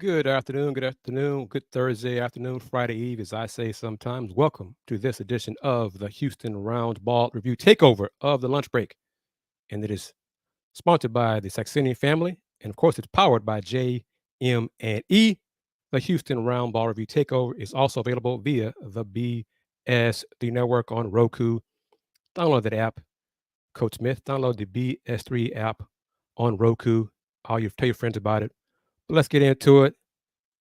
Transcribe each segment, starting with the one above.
Good afternoon, good Thursday afternoon, Friday Eve, as I say sometimes. Welcome to this edition of the Houston Roundball Review Takeover of the Lunch Break. And it is sponsored by the Saxenian family. And of course, it's powered by JM&E. The Houston Roundball Review Takeover is also available via the BS3 Network on Roku. Download that app, Coach Smith. Download the BS3 app on Roku. Tell your friends about it. But let's get into it.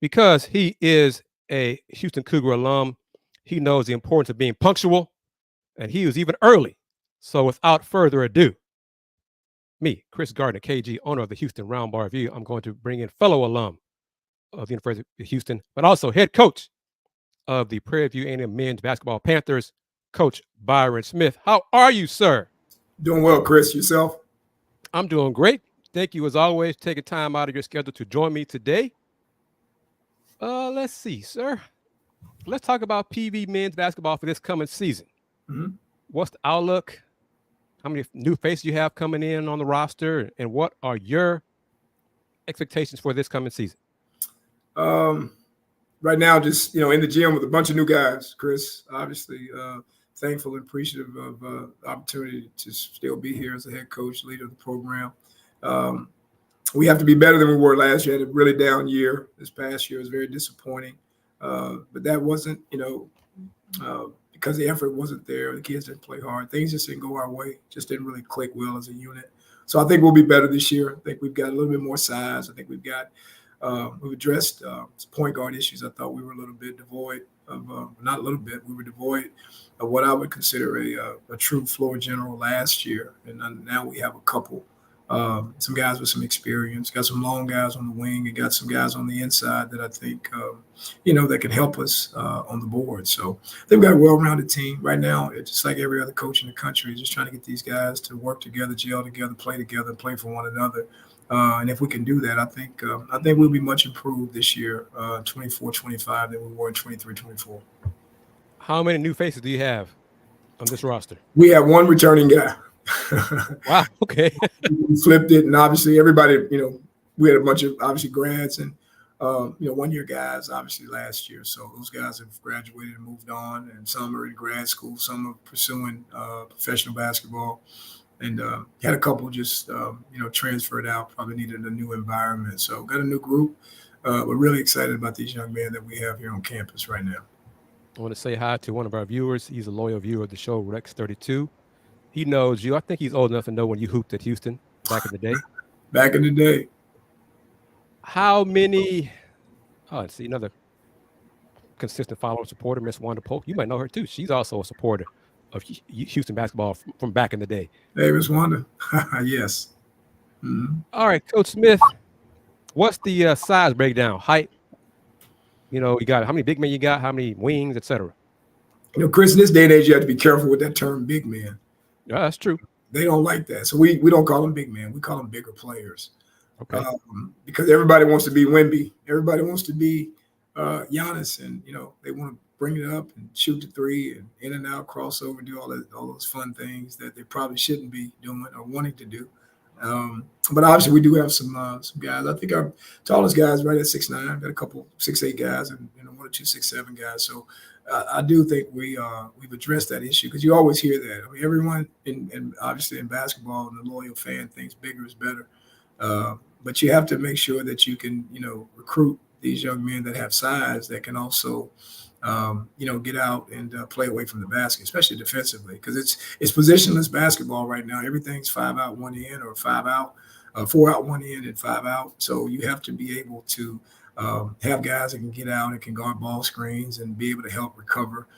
Because he is a Houston Cougar alum, he knows the importance of being punctual, and he was even early. So without further ado, me, Kris Gardner, KG, owner of the Houston Roundball Review, I'm going to bring in fellow alum of the University of Houston, but also head coach of the Prairie WNBA men's basketball Panthers, Coach Byron Smith. How are you, sir? Doing well, Kris. Yourself? I'm doing great. Thank you, as always, taking time out of your schedule to join me today. Let's see, sir. Let's talk about PV men's basketball for this coming season. Mm-hmm. What's the outlook? How many new faces you have coming in on the roster? And what are your expectations for this coming season? Right now, just, in the gym with a bunch of new guys, Kris. Obviously, thankful and appreciative of the opportunity to still be here as a head coach, leader of the program. We have to be better than we were last year. Had a really down year. This past year was very disappointing. But that wasn't, because the effort wasn't there. The kids didn't play hard. Things just didn't go our way. Just didn't really click well as a unit. So I think we'll be better this year. I think we've got a little bit more size. I think we've addressed some point guard issues. I thought we were a little bit devoid of, not a little bit, we were devoid of what I would consider a true floor general last year. And now we have a couple. Some guys with some experience, got some long guys on the wing, and got some guys on the inside that I think, that can help us on the board. So they've got a well-rounded team right now. It's just like every other coach in the country, just trying to get these guys to work together, gel together, and play for one another. And if we can do that, I think we'll be much improved this year, 24-25, than we were in 23-24. How many new faces do you have on this roster? We have one returning guy. Wow. Okay. We flipped it, and obviously everybody, we had a bunch of obviously grads and 1-year guys obviously last year. So those guys have graduated and moved on, and some are in grad school, some are pursuing professional basketball, and had a couple just transferred out, probably needed a new environment. So got a new group. We're really excited about these young men that we have here on campus right now. I want to say hi to one of our viewers. He's a loyal viewer of the show, Rex32. He knows you. I think he's old enough to know when you hooped at Houston back in the day. Back in the day. How many? Oh, let's see, another consistent follower, supporter, Miss Wanda Polk. You might know her too. She's also a supporter of Houston basketball from back in the day. Hey, Miss Wanda. Yes. Mm-hmm. All right, Coach Smith. What's the size breakdown? Height? You got how many big men you got? How many wings, etc. Kris, in this day and age, you have to be careful with that term, big man. Yeah, that's true. They don't like that. So we don't call them big men. We call them bigger players. Okay. Because everybody wants to be Wemby. Everybody wants to be Giannis. And, they want to bring it up and shoot the three and in and out, crossover, do all those fun things that they probably shouldn't be doing or wanting to do. But obviously we do have some guys. I think our tallest guys right at 6'9", got a couple 6'8" guys and 1 or 2 6'7" guys. So I do think we've addressed that issue, because you always hear that. I mean, everyone in obviously in basketball and the loyal fan thinks bigger is better. But you have to make sure that you can, recruit these young men that have size that can also, get out and play away from the basket, especially defensively, because it's positionless basketball right now. Everything's 5 out, 1 in, or 5 out, 4 out, 1 in, and 5 out. So you have to be able to have guys that can get out and can guard ball screens and be able to help recover,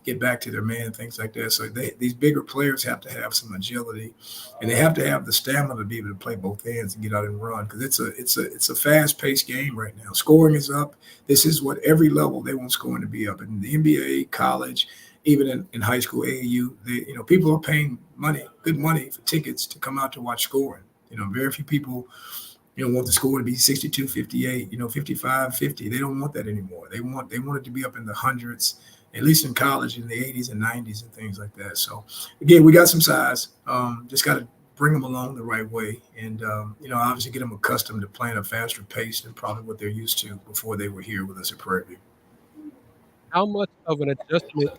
get back to their man, things like that. So these bigger players have to have some agility, and they have to have the stamina to be able to play both ends and get out and run, because it's a fast-paced game right now. Scoring is up. This is what every level they want scoring to be up. In the NBA, college, even in high school, AAU, people are paying good money for tickets to come out to watch scoring. Very few people want the score to be 62, 58, 55, 50. They don't want that anymore. They want it to be up in the hundreds, at least in college, in the 80s and 90s and things like that. So, again, we got some size. Just got to bring them along the right way, and obviously get them accustomed to playing a faster pace than probably what they're used to before they were here with us at Prairie. How much of an adjustment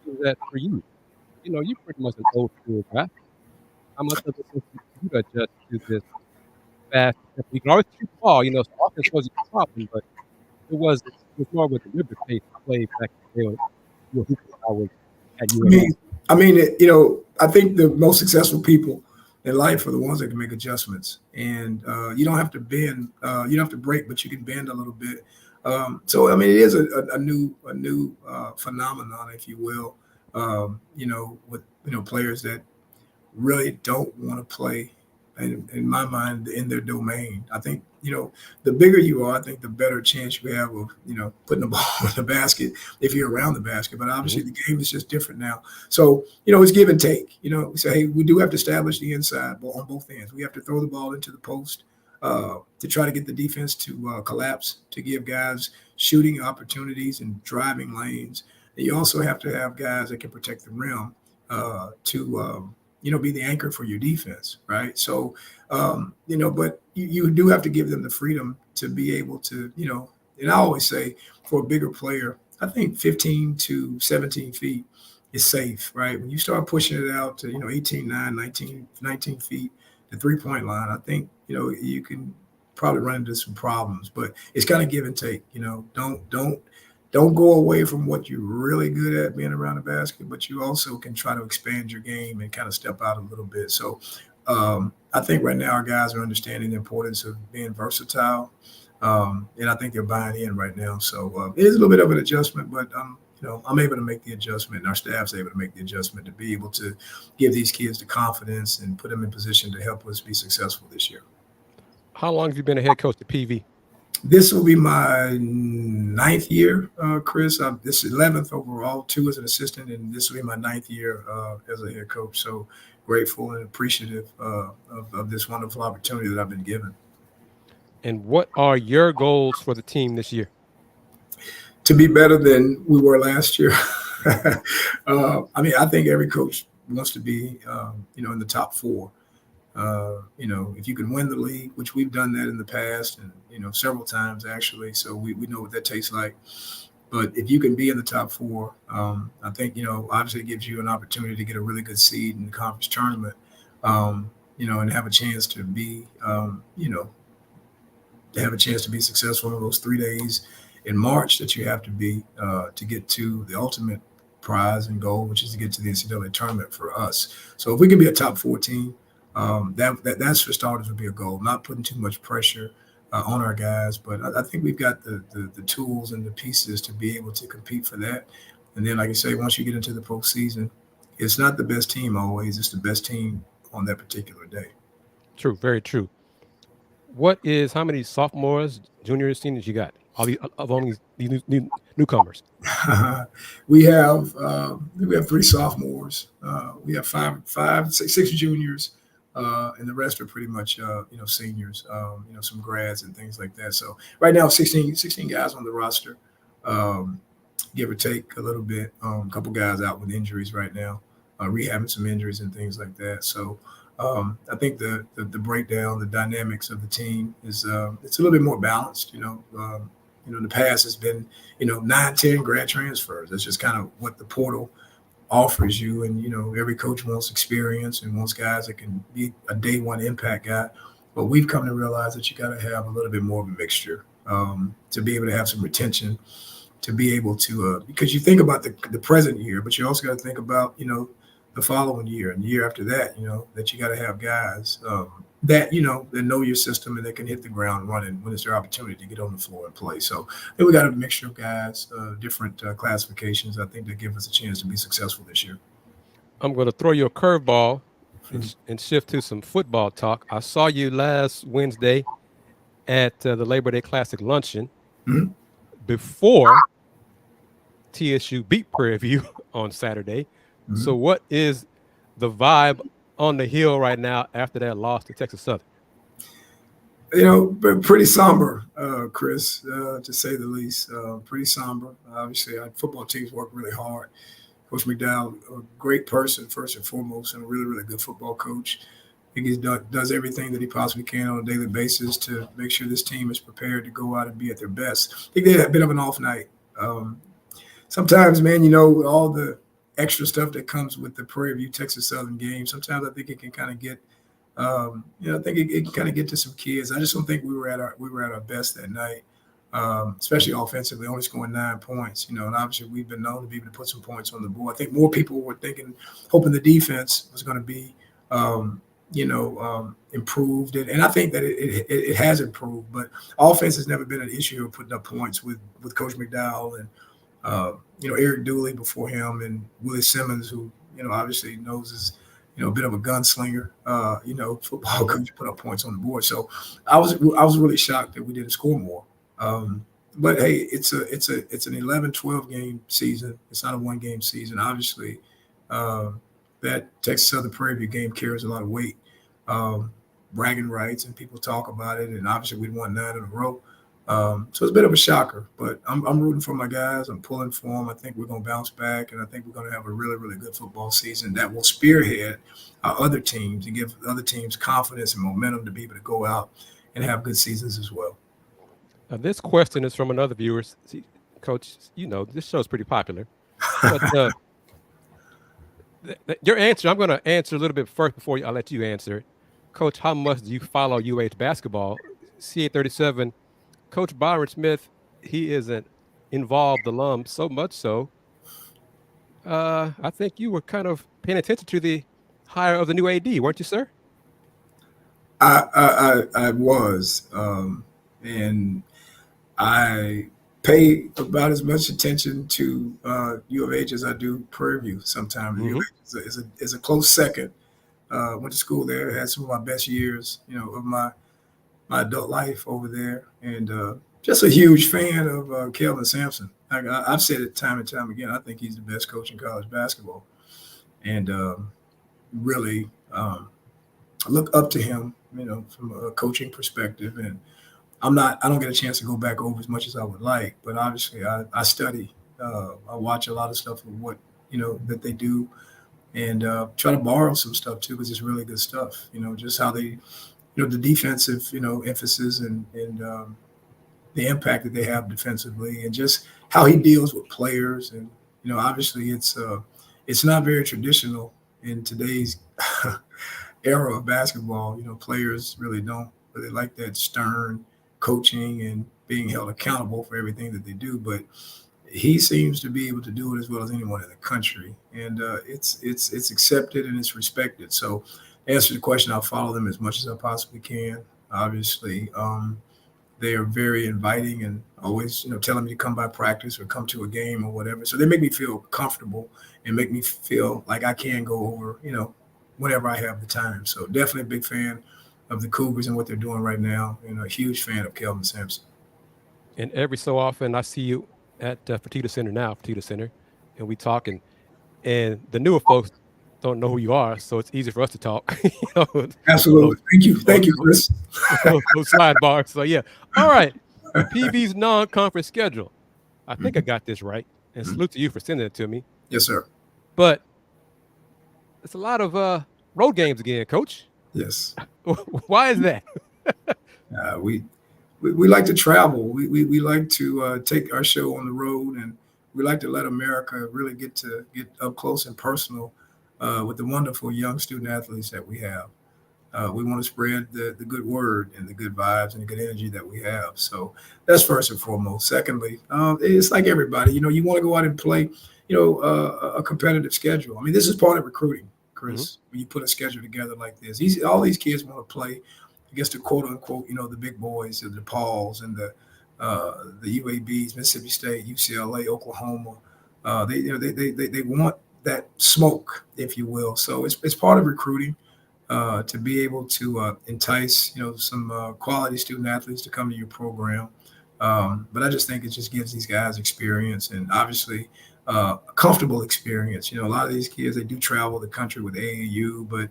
is that for you? You're pretty much an old school guy. How much of it was for you to adjust to this fast tempo? You can always shoot the ball, so offense wasn't a problem, but it was more of a deliberate pace to play back in the day when you were hooping. I was at UNC. I think the most successful people in life are the ones that can make adjustments, and you don't have to bend, you don't have to break, but you can bend a little bit. It is a new phenomenon, if you will. With players that really don't want to play, in my mind, in their domain. I think the bigger you are, I think the better chance you have of putting the ball in the basket if you're around the basket. But obviously, the game is just different now. So it's give and take. We say, hey, we do have to establish the inside on both ends. We have to throw the ball into the post to try to get the defense to collapse, to give guys shooting opportunities and driving lanes. And you also have to have guys that can protect the rim to be the anchor for your defense, right? So, but you do have to give them the freedom to be able to, and I always say for a bigger player, I think 15 to 17 feet is safe, right? When you start pushing it out to, 18, 9, 19 feet, the 3-point line, I think, you can probably run into some problems, but it's kind of give and take, don't go away from what you're really good at being around the basket, but you also can try to expand your game and kind of step out a little bit. So I think right now our guys are understanding the importance of being versatile, and I think they're buying in right now. So it is a little bit of an adjustment, but I'm able to make the adjustment, and our staff's able to make the adjustment to be able to give these kids the confidence and put them in position to help us be successful this year. How long have you been a head coach at PV? This will be my 9th year, Kris. This is 11th overall, 2 as an assistant, and this will be my 9th year as a head coach. So grateful and appreciative of this wonderful opportunity that I've been given. And what are your goals for the team this year? To be better than we were last year. I think every coach wants to be, in the top 4. If you can win the league, which we've done that in the past and, several times actually. So we know what that tastes like. But if you can be in the top 4, I think, obviously it gives you an opportunity to get a really good seed in the conference tournament, and have a chance to be, successful in those 3 days in March that you have to be to get to the ultimate prize and goal, which is to get to the NCAA tournament for us. So if we can be a top 4 team, that's for starters would be a goal. Not putting too much pressure on our guys, but I think we've got the tools and the pieces to be able to compete for that. And then, like I say, once you get into the postseason, it's not the best team always; it's the best team on that particular day. True, very true. How many sophomores, juniors, seniors you got? All these newcomers. We have 3 sophomores. We have 6 juniors. And the rest are pretty much, seniors, some grads and things like that. So right now, 16 guys on the roster, give or take a little bit. A couple guys out with injuries right now, rehabbing some injuries and things like that. So I think the breakdown, the dynamics of the team is it's a little bit more balanced. In the past, it's been 9, 10 grad transfers. That's just kind of what the portal offers you, and every coach wants experience and wants guys that can be a day one impact guy. But we've come to realize that you got to have a little bit more of a mixture to be able to have some retention, to be able to because you think about the present year, but you also got to think about the following year and the year after that. That you got to have guys that know your system and that can hit the ground running when it's their opportunity to get on the floor and play. So I think we got a mixture of guys, different classifications. I think that give us a chance to be successful this year. I'm going to throw you a curveball and shift to some football talk. I saw you last Wednesday at the Labor Day Classic luncheon before TSU beat Prairie View on Saturday. So what is the vibe on the hill right now after that loss to Texas Southern? Pretty somber, Kris, to say the least. Pretty somber. Obviously, our football teams work really hard Coach McDowell, a great person, first and foremost, and a really, really good football coach. I think he does everything that he possibly can on a daily basis to make sure this team is prepared to go out and be at their best. I think they had a bit of an off night. Sometimes, man, all the extra stuff that comes with the Prairie View Texas Southern game, sometimes I think it can kind of get, I think it can kind of get to some kids. I just don't think we were at our best that night. Especially offensively, only scoring 9 points, and obviously we've been known to be able to put some points on the board. I think more people were hoping the defense was going to be, improved. And I think that it has improved, but offense has never been an issue of putting up points with Coach McDowell and, Eric Dooley before him and Willie Simmons, who, obviously knows is, a bit of a gunslinger, football coach put up points on the board. So I was really shocked that we didn't score more. But hey, it's an 11-12 game season. It's not a 1 game season. Obviously, that Texas Southern Prairie View game carries a lot of weight, bragging rights, and people talk about it. And obviously, we'd won 9 in a row. So it's a bit of a shocker. But I'm rooting for my guys. I'm pulling for them. I think we're going to bounce back, and I think we're going to have a really, really good football season that will spearhead our other teams and give other teams confidence and momentum to be able to go out and have good seasons as well. This question is from another viewer. See, Coach, this show is pretty popular. But your answer, I'm going to answer a little bit first before I'll let you answer. Coach, how much do you follow UH basketball? CA37, Coach Byron Smith, he is an involved alum, so much so. I think you were kind of paying attention to the hire of the new AD, weren't you, sir? I was. And I pay about as much attention to U of H as I do Prairie View sometimes. U of H is a close second. Went to school there, had some of my best years, of my adult life over there. And just a huge fan of Kelvin Sampson. I've said it time and time again. I think he's the best coach in college basketball. And really look up to him, from a coaching perspective. And I don't get a chance to go back over as much as I would like, but obviously I study. I watch a lot of stuff of what, that they do, and try to borrow some stuff too, because it's really good stuff, just how they, the defensive, emphasis and the impact that they have defensively, and just how he deals with players. And, obviously it's not very traditional in today's era of basketball. Players really don't really like that stern coaching and being held accountable for everything that they do, but he seems to be able to do it as well as anyone in the country, and it's accepted and it's respected. So, to answer the question, I'll follow them as much as I possibly can. Obviously, they are very inviting and always, telling me to come by practice or come to a game or whatever. So they make me feel comfortable and make me feel like I can go over, whenever I have the time. So definitely a big fan of the Cougars and what they're doing right now, and a huge fan of Kelvin Sampson. And every so often I see you at Fertitta Center, and we talk, and the newer folks don't know who you are, so it's easy for us to talk. Absolutely. Thank you, Kris. Those sidebars. So yeah. All right. PV's non-conference schedule. I think I got this right. And salute to you for sending it to me. Yes, sir. But it's a lot of road games again, Coach. Yes. Why is that? We like to travel. We like to take our show on the road, and we like to let America really get up close and personal with the wonderful young student athletes that we have. We want to spread the good word and the good vibes and the good energy that we have. So that's first and foremost. Secondly, it's like everybody, you want to go out and play, a competitive schedule. I mean, this is part of recruiting, Kris, when you put a schedule together like this. All these kids want to play against the quote unquote, the big boys, the Pauls and the UABs, Mississippi State, UCLA, Oklahoma. They want that smoke, if you will. So it's part of recruiting to be able to entice, some quality student athletes to come to your program. But I just think it just gives these guys experience, and obviously a comfortable experience. A lot of these kids, they do travel the country with AAU, but,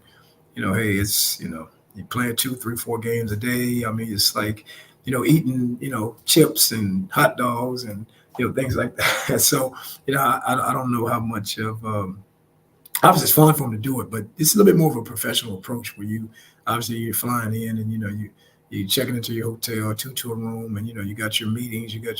hey, it's, you're playing 2, 3, 4 games a day. I mean, it's like eating, chips and hot dogs and, things like that. So, I don't know how much of, obviously it's fun for them to do it, but it's a little bit more of a professional approach where you're flying in and, you checking into your hotel to a room and, you got your meetings, you got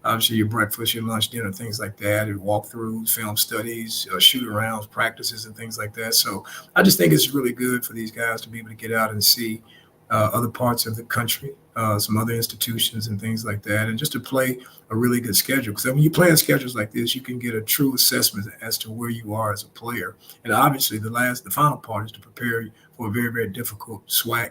obviously your breakfast, your lunch, dinner, things like that, and walkthroughs, film studies, shoot arounds, practices and things like that. So I just think it's really good for these guys to be able to get out and see other parts of the country, some other institutions and things like that, and just to play a really good schedule. Because when you play on schedules like this, you can get a true assessment as to where you are as a player. And obviously, the final part is to prepare you for a very, very difficult SWAC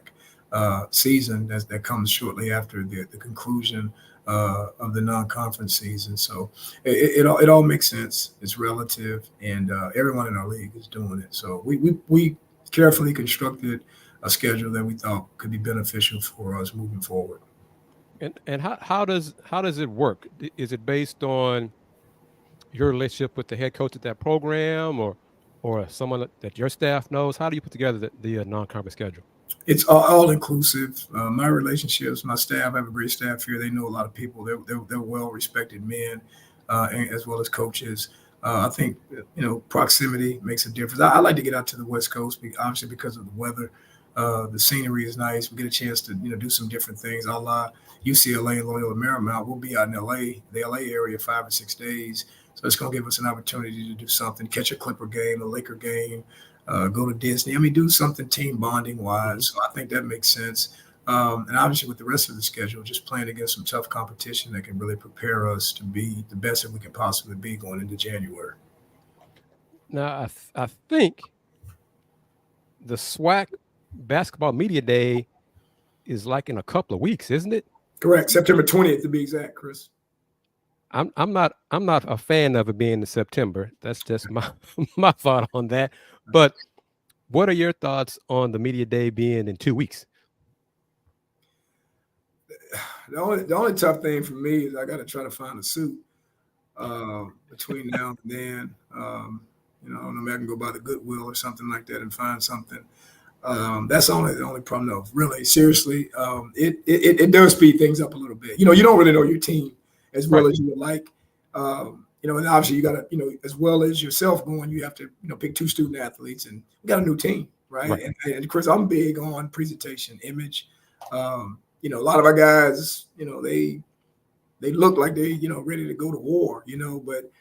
season that comes shortly after the conclusion of the non-conference season. So it all makes sense. It's relative, and everyone in our league is doing it. So we carefully constructed a schedule that we thought could be beneficial for us moving forward. And how does it work? Is it based on your relationship with the head coach at that program, or someone that your staff knows? How do you put together the non-conference schedule? It's all inclusive. My relationships, my staff, I have a great staff here. They know a lot of people. They're well-respected men, as well as coaches. I think, proximity makes a difference. I like to get out to the West Coast, obviously because of the weather. The scenery is nice. We get a chance to, do some different things. A la UCLA and Loyola Marymount. We'll be out in the LA area 5 or 6 days. So it's going to give us an opportunity to do something, catch a Clipper game, a Laker game, go to Disney. do something team bonding wise. So I think that makes sense. And obviously with the rest of the schedule, just playing against some tough competition that can really prepare us to be the best that we can possibly be going into January. Now, I think the SWAC basketball media day is like in a couple of weeks, isn't it? Correct. September 20th to be exact, Kris. I'm not a fan of it being in September. That's just my thought on that. But what are your thoughts on the media day being in 2 weeks? The only tough thing for me is I got to try to find a suit between now and then. I don't know, maybe I can go by the Goodwill or something like that and find something. That's the only problem, though. Really, seriously, it does speed things up a little bit. You don't really know your team as well as you would like. And obviously you got to, as well as yourself going, you have to, pick 2 student athletes, and we got a new team, right? And Kris, I'm big on presentation, image. A lot of our guys, they look like they, ready to go to war, but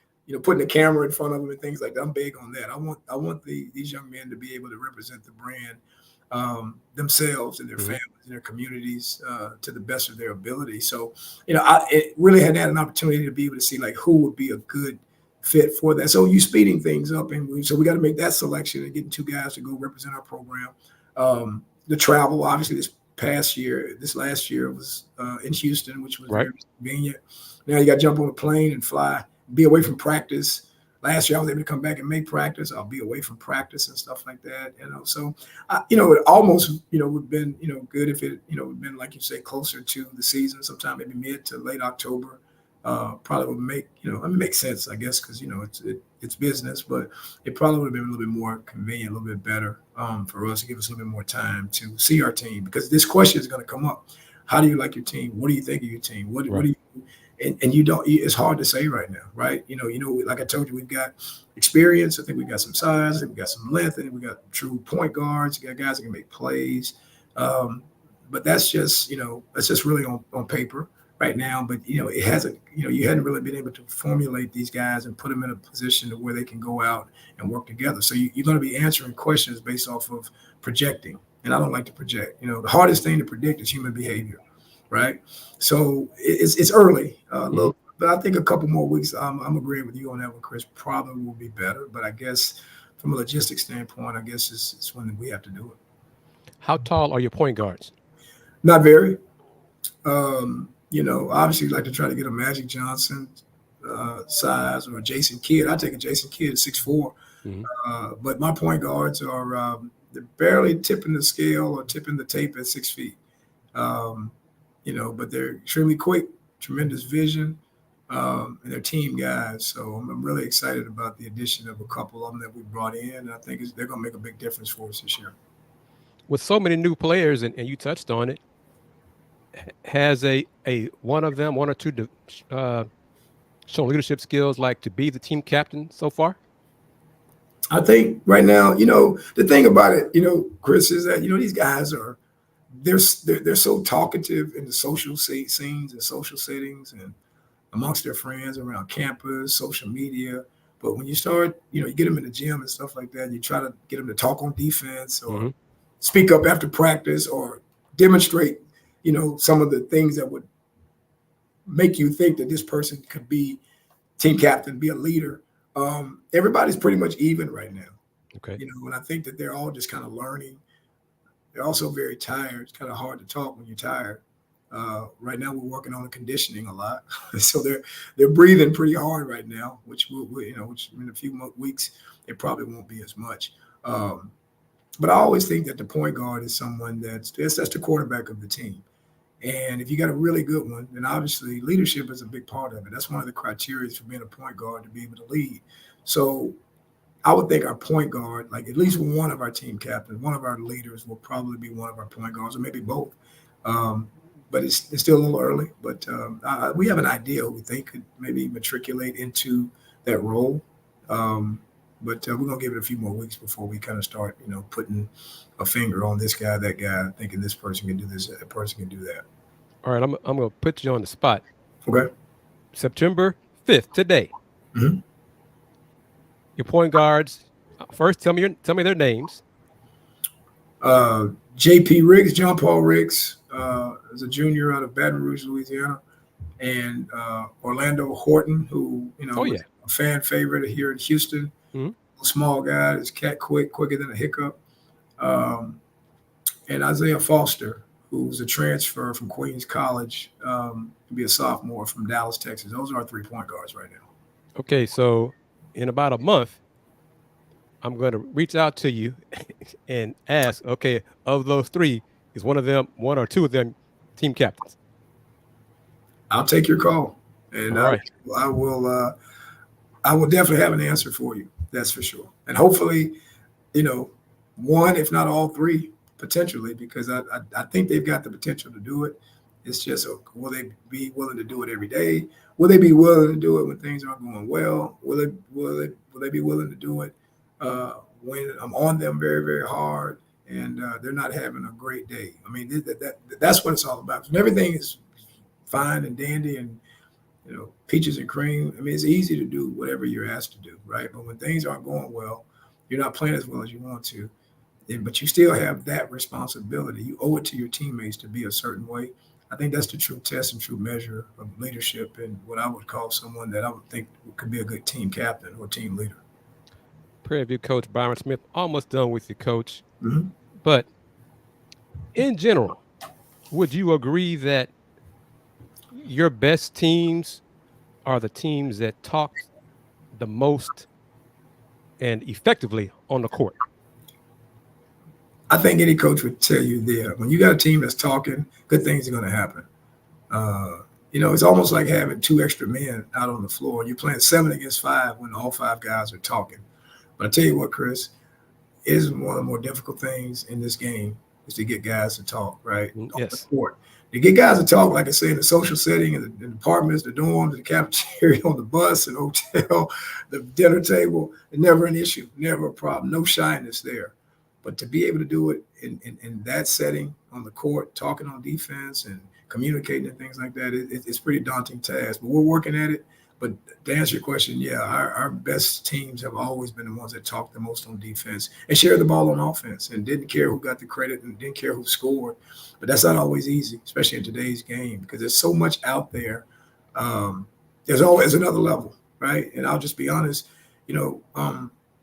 putting a camera in front of them and things like that. I'm big on that. I want these young men to be able to represent the brand themselves and their families and their communities to the best of their ability. So, it really had an opportunity to be able to see like who would be a good fit for that. So you speeding things up, and so we got to make that selection and getting 2 guys to go represent our program. The travel, obviously, this last year was in Houston, which was very convenient. Now you got to jump on a plane and fly, be away from practice. Last year I was able to come back and make practice. I'll be away from practice and stuff like that. So it almost would have been good if it would been, like you say, closer to the season, sometime maybe mid to late October. Probably would make make sense, I guess, because it's business, but it probably would have been a little bit more convenient, a little bit better for us to give us a little bit more time to see our team, because this question is going to come up. How do you like your team? What do you think of your team? What do you? And you don't. It's hard to say right now, right? Like I told you, we've got experience. I think we got some size. I think we got some length. I think we got true point guards. We got guys that can make plays. But that's just really on paper right now. But it hasn't. You hadn't really been able to formulate these guys and put them in a position to where they can go out and work together. So you're going to be answering questions based off of projecting. And I don't like to project. The hardest thing to predict is human behavior. Right. So it's early, but I think a couple more weeks, I'm agreeing with you on that one, Kris, probably will be better. But I guess from a logistics standpoint, I guess it's when we have to do it. How tall are your point guards? Not very. Obviously like to try to get a Magic Johnson size or a Jason Kidd. I take a Jason Kidd at 6'4". But my point guards are they're barely tipping the scale or tipping the tape at 6 feet. But they're extremely quick, tremendous vision, and they're team guys. So I'm really excited about the addition of a couple of them that we brought in. And I think they're going to make a big difference for us this year. With so many new players, and you touched on it, has a one of them, one or two shown leadership skills, like to be the team captain so far? I think right now, the thing about it, Kris, is that these guys are they're so talkative in the social scenes and social settings and amongst their friends around campus, social media. But when you start, you get them in the gym and stuff like that, and you try to get them to talk on defense or speak up after practice or demonstrate, some of the things that would make you think that this person could be team captain, be a leader. Everybody's pretty much even right now. Okay. And I think that they're all just kind of learning. They're also very tired. It's kind of hard to talk when you're tired. Right now, we're working on the conditioning a lot, so they're breathing pretty hard right now. Which which in a few weeks it probably won't be as much. But I always think that the point guard is someone that's the quarterback of the team. And if you got a really good one, then obviously leadership is a big part of it. That's one of the criteria for being a point guard, to be able to lead. So I would think our point guard, like at least one of our team captains, one of our leaders will probably be one of our point guards, or maybe both. But it's still a little early. But we have an idea who we think could maybe matriculate into that role. But we're going to give it a few more weeks before we kind of start, putting a finger on this guy, that guy, thinking this person can do this, that person can do that. All right, I'm going to put you on the spot. Okay. September 5th, today. Mm-hmm. Your point guards. First, tell me their names. J.P. Riggs, John Paul Riggs, is a junior out of Baton Rouge, Louisiana, and Orlando Horton, who was a fan favorite here in Houston. Mm-hmm. Small guy, is cat quicker than a hiccup. And Isaiah Foster, who's a transfer from Queens College, to be a sophomore from Dallas, Texas. Those are our 3 point guards right now. Okay, so in about a month, I'm going to reach out to you and ask, okay, of those 3, is one or two of them team captains? I'll take your call, and right. I will definitely have an answer for you. That's for sure. And hopefully, one, if not all 3, potentially, because I think they've got the potential to do it. It's just, will they be willing to do it every day? Will they be willing to do it when things aren't going well? Will they be willing to do it when I'm on them very, very hard and they're not having a great day? I mean, that's what it's all about. When everything is fine and dandy and peaches and cream, I mean, it's easy to do whatever you're asked to do, right? But when things aren't going well, you're not playing as well as you want to, but you still have that responsibility. You owe it to your teammates to be a certain way. I think that's the true test and true measure of leadership, and what I would call someone that I would think could be a good team captain or team leader. Prairie View coach Byron Smith, almost done with you, coach. Mm-hmm. But in general, would you agree that your best teams are the teams that talk the most and effectively on the court? I think any coach would tell you there, when you got a team that's talking, good things are going to happen. It's almost like having 2 extra men out on the floor. You're playing 7 against 5 when all 5 guys are talking. But I tell you what, Kris, it is one of the more difficult things in this game is to get guys to talk, right? Yes. On the court. To get guys to talk, like I say, in the social setting, in the apartments, the dorms, the cafeteria, on the bus, and hotel, the dinner table, never an issue, never a problem, no shyness there. But to be able to do it in that setting on the court, talking on defense and communicating and things like that, it's a pretty daunting task. But we're working at it. But to answer your question, yeah, our best teams have always been the ones that talk the most on defense and share the ball on offense and didn't care who got the credit and didn't care who scored. But that's not always easy, especially in today's game, because there's so much out there. There's always another level, right? And I'll just be honest,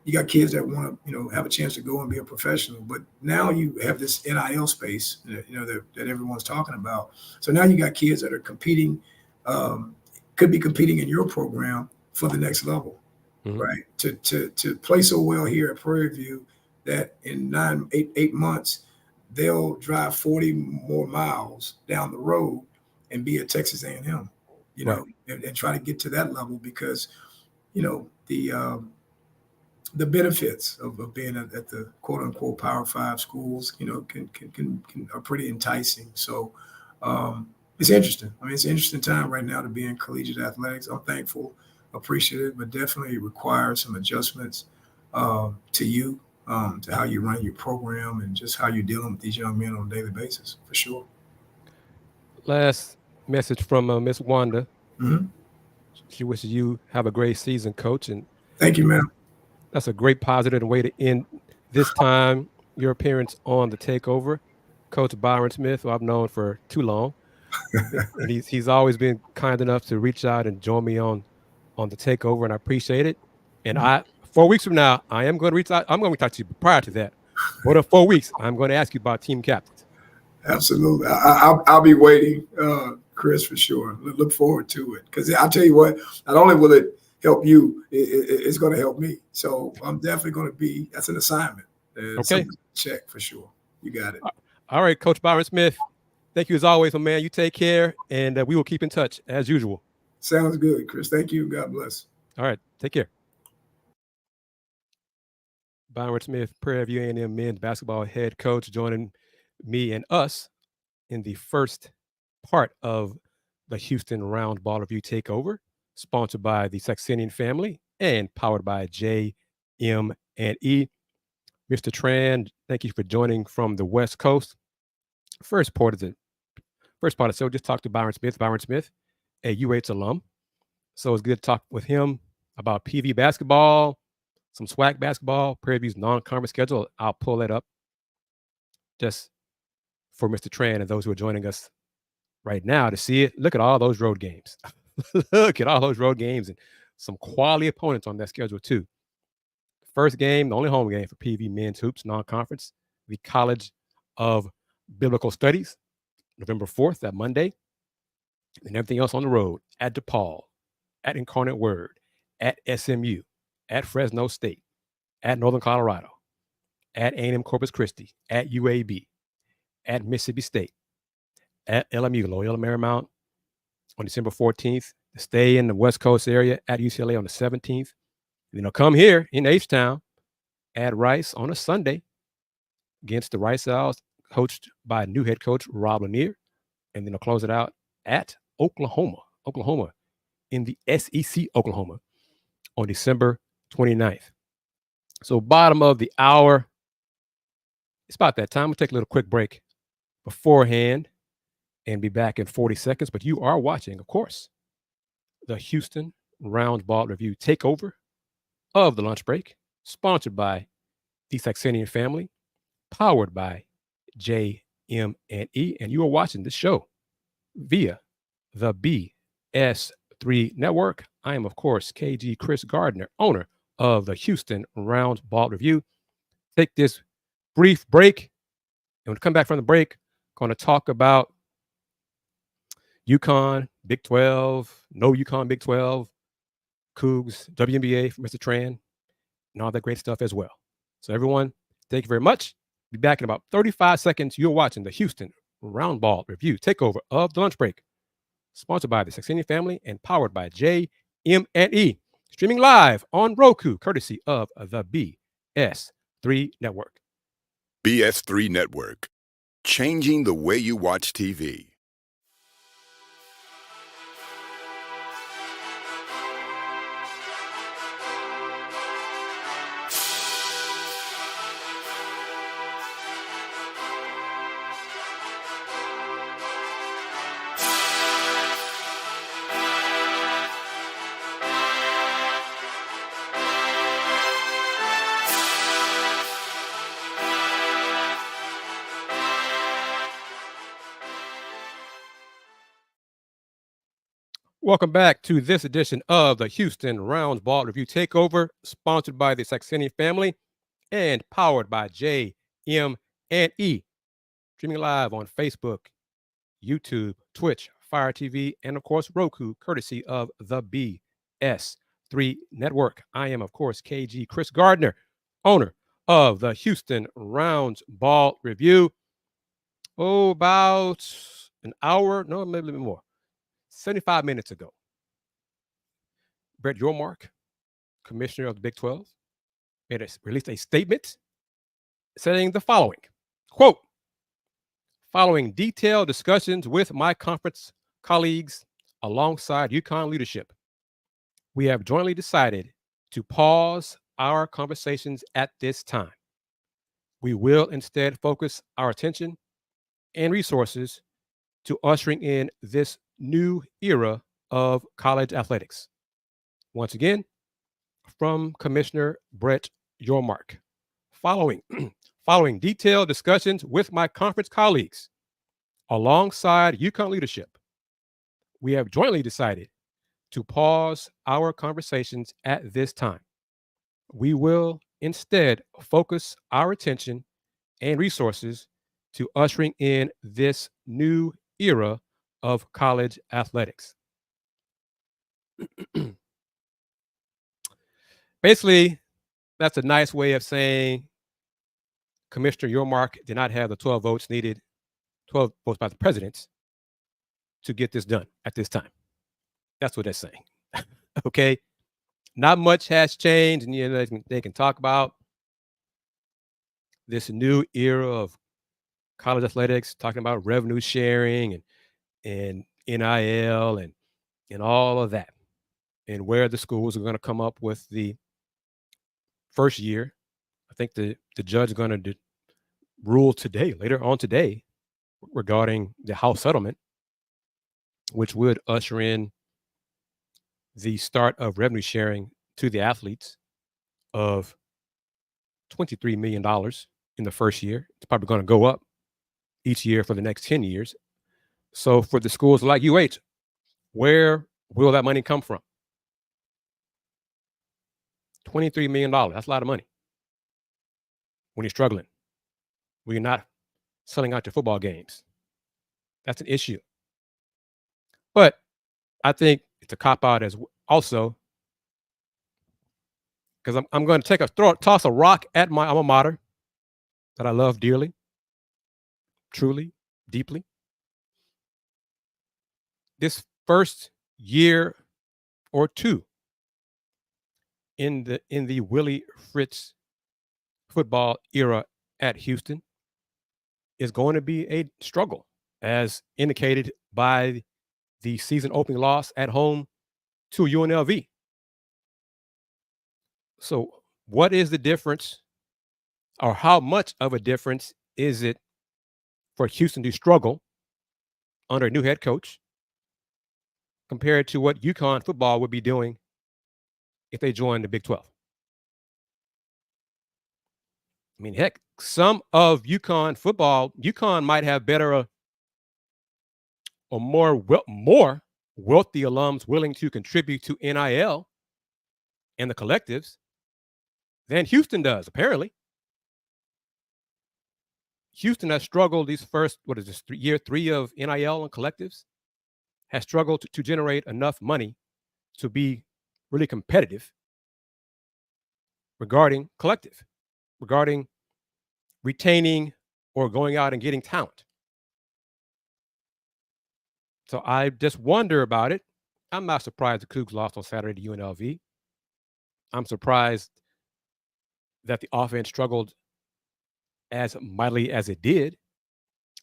you got kids that want to, have a chance to go and be a professional, but now you have this NIL space, that everyone's talking about. So now you got kids that are competing, could be competing in your program for the next level, right? To play so well here at Prairie View that in 8 months, they'll drive 40 more miles down the road and be at Texas A&M, right. and try to get to that level because, the benefits of being at the quote unquote Power 5 schools, are pretty enticing. So It's interesting. I mean, it's an interesting time right now to be in collegiate athletics. I'm thankful, appreciative, but definitely requires some adjustments to you, to how you run your program and just how you're dealing with these young men on a daily basis, for sure. Last message from Miss Wanda. Mm-hmm. She wishes you have a great season, Coach. And thank you, ma'am. That's a great positive way to end this time your appearance on the takeover. Coach Byron Smith, who I've known for too long. And he's always been kind enough to reach out and join me on the takeover, and I appreciate it. And 4 weeks from now, I am going to reach out. I'm going to talk to you prior to that. But in 4 weeks, I'm going to ask you about team captains. Absolutely. I'll be waiting, Kris, for sure. Look forward to it. Because I'll tell you what, not only will it help you, it's going to help me. So I'm definitely going to be, that's an assignment. Okay. Check for sure. You got it. All right, Coach Byron Smith. Thank you as always, my man. You take care, and we will keep in touch as usual. Sounds good, Kris. Thank you. God bless. All right. Take care. Byron Smith, Prairie View A&M men's basketball head coach, joining me and us in the first part of the Houston Roundball Review Takeover, sponsored by the Saxenian family and powered by JM&E. Mr. Tran, thank you for joining from the West Coast. First part of the show, just talked to Byron Smith. Byron Smith, a UH alum. So it's good to talk with him about PV basketball, some SWAC basketball, Prairie View's non-conference schedule. I'll pull that up just for Mr. Tran and those who are joining us right now to see it. Look at all those road games. Look at all those road games and some quality opponents on that schedule too. First game, the only home game for PV men's hoops non-conference, the College of Biblical Studies, November 4th, that Monday, and everything else on the road at DePaul, at Incarnate Word, at SMU, at Fresno State, at Northern Colorado, at A&M Corpus Christi, at UAB, at Mississippi State, at LMU, Loyola Marymount, on December 14th, to stay in the West Coast area at UCLA on the 17th. You know, come here in H-Town at Rice on a Sunday against the Rice Owls, coached by new head coach Rob Lanier, and then they'll close it out at Oklahoma in the SEC Oklahoma on December 29th. So bottom of the hour, it's about that time. We'll take a little quick break beforehand and be back in 40 seconds. But you are watching, of course, the Houston Roundball Review Takeover of the lunch break, sponsored by the Saxenian family, powered by JM&E, and you are watching this show via the BS3 Network. I am, of course, KG Kris Gardner, owner of the Houston Roundball Review. Take this brief break, and when we come back from the break, going to talk about UConn, Big 12, no UConn, Big 12, Coogs, WNBA for Mr. Tran, and all that great stuff as well. So everyone, thank you very much. Be back in about 35 seconds. You're watching the Houston Roundball Review Takeover of the lunch break, sponsored by the Saxenian family and powered by JM&E. Streaming live on Roku, courtesy of the BS3 Network. BS3 Network, changing the way you watch TV. Welcome back to this edition of the Houston Roundball Review Takeover, sponsored by the Saxenian family and powered by JM&E. Streaming live on Facebook, YouTube, Twitch, FireTV, and of course, Roku, courtesy of the BS3 Network. I am, of course, KG Kris Gardner, owner of the Houston Roundball Review. Oh, about an hour, no, maybe a little bit more. 75 minutes ago, Brett Yormark, commissioner of the Big 12, released a statement saying the following, quote, Following detailed discussions with my conference colleagues alongside UConn leadership, we have jointly decided to pause our conversations at this time. We will instead focus our attention and resources to ushering in this new era of college athletics. Once again, from Commissioner Brett Yormark. Following detailed discussions with my conference colleagues alongside UConn leadership, we have jointly decided to pause our conversations at this time. We will instead focus our attention and resources to ushering in this new era of college athletics. Basically, that's a nice way of saying Commissioner Yormark did not have the 12 votes needed, 12 votes by the presidents, to get this done at this time. That's what they're saying. Okay? Not much has changed, and they can talk about this new era of college athletics, talking about revenue sharing and NIL and all of that, and where the schools are going to come up with the first year. I think the judge is going to rule today, later on today, regarding the House settlement, which would usher in the start of revenue sharing to the athletes of $23 million in the first year. It's probably going to go up each year for the next 10 years. So for the schools like UH, where will that money come from? $23 million. That's a lot of money when you're struggling, when you're not selling out your football games. That's an issue. But I think it's a cop-out as also, because I'm going to toss a rock at my alma mater that I love dearly, truly, deeply. This first year or two in the Willie Fritz football era at Houston is going to be a struggle, as indicated by the season opening loss at home to UNLV. So what is the difference, or how much of a difference is it for Houston to struggle under a new head coach compared to what UConn football would be doing if they joined the Big 12? I mean, heck, some of UConn football, UConn might have better or more wealthy alums willing to contribute to NIL and the collectives than Houston does, apparently. Houston has struggled these first, year three of NIL and collectives, has struggled to generate enough money to be really competitive regarding collective, regarding retaining or going out and getting talent. So I just wonder about it. I'm not surprised the Coogs lost on Saturday to UNLV. I'm surprised that the offense struggled as mightily as it did.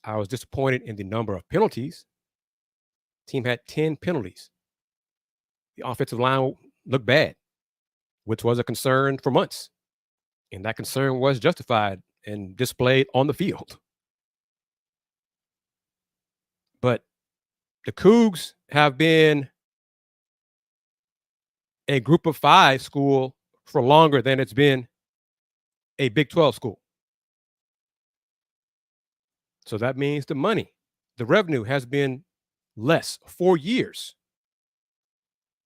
I was disappointed in the number of penalties. Team had 10 penalties. The offensive line looked bad, which was a concern for months. And that concern was justified and displayed on the field. But the Cougs have been a group of five school for longer than it's been a Big 12 school. So that means the money, the revenue has been less for years.